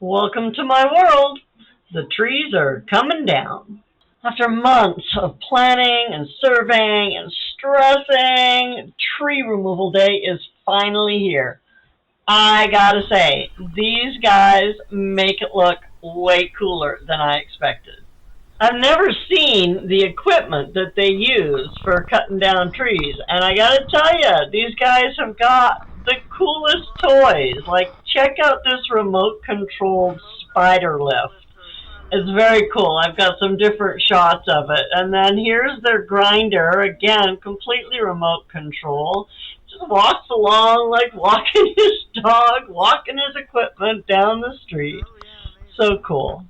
Welcome to my world. The trees are coming down. After months of planning and surveying and stressing, tree removal day is finally here. I gotta say, these guys make it look way cooler than I expected. I've never seen the equipment that they use for cutting down trees, and I gotta tell you, these guys have got the coolest toys. Like, check out this remote controlled spider lift. It's very cool. I've got some different shots of it. And then here's their grinder, again, completely remote control. Just walks along like walking his dog, walking his equipment down the street. So cool.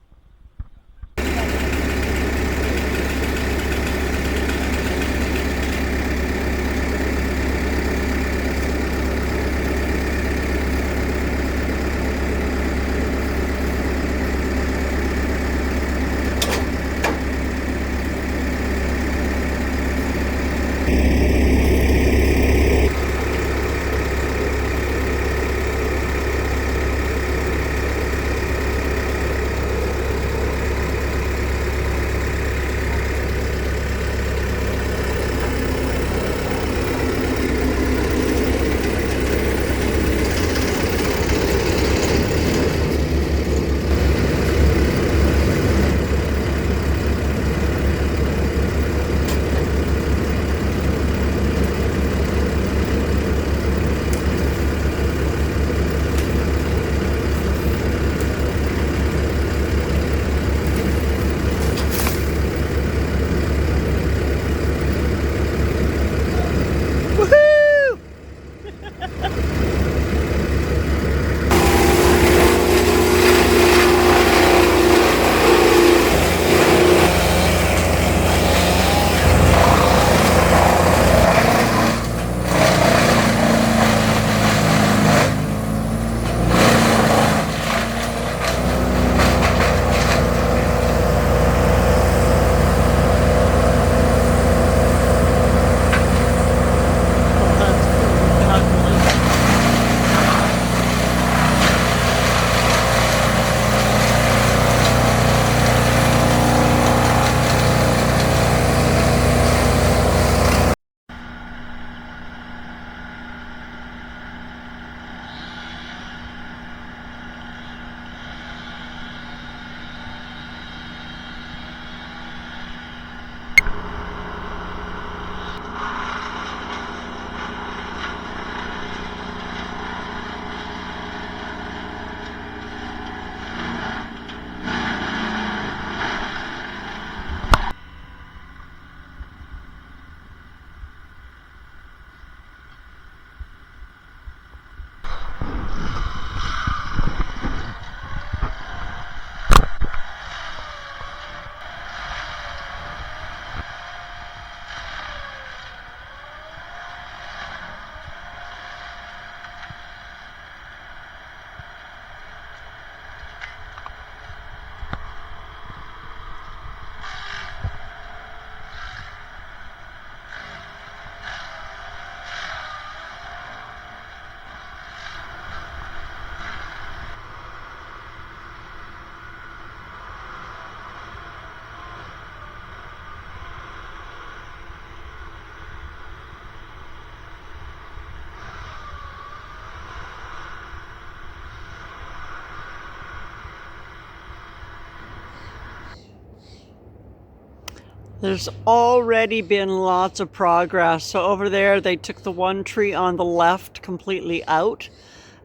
There's already been lots of progress. So over there, they took the one tree on the left completely out,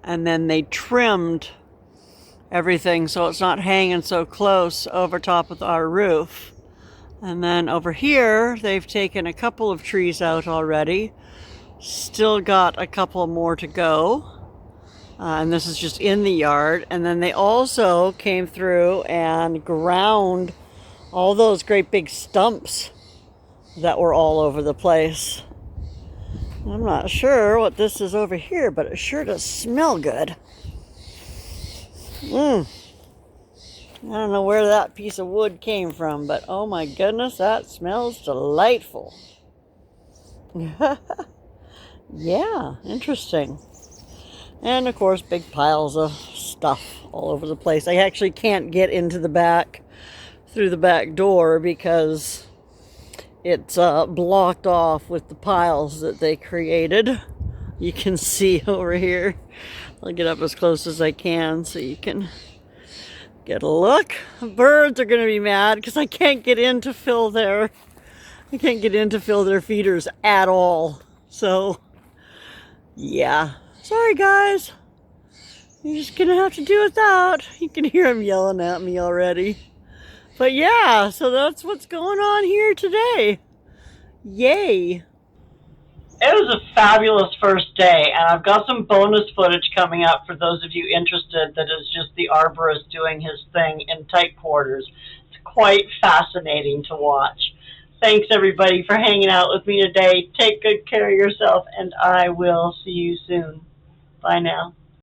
and then they trimmed everything so it's not hanging so close over top of our roof. And then over here, they've taken a couple of trees out already. Still got a couple more to go. And this is just in the yard. And then they also came through and ground all those great big stumps that were all over the place. I'm not sure what this is over here, but it sure does smell good. I don't know where that piece of wood came from, but oh my goodness, that smells delightful. Yeah, interesting. And of course, big piles of stuff. all over the place. I actually can't get into the back through the back door because it's blocked off with the piles that they created. You can see over here. I'll get up as close as I can so you can get a look. Birds are going to be mad because I can't get in to fill their feeders at all. So, yeah. Sorry, guys. You're just going to have to do without. You can hear them yelling at me already. But yeah, so that's what's going on here today. Yay. It was a fabulous first day, and I've got some bonus footage coming up for those of you interested. That is just the arborist doing his thing in tight quarters. It's quite fascinating to watch. Thanks, everybody, for hanging out with me today. Take good care of yourself, and I will see you soon. Bye now.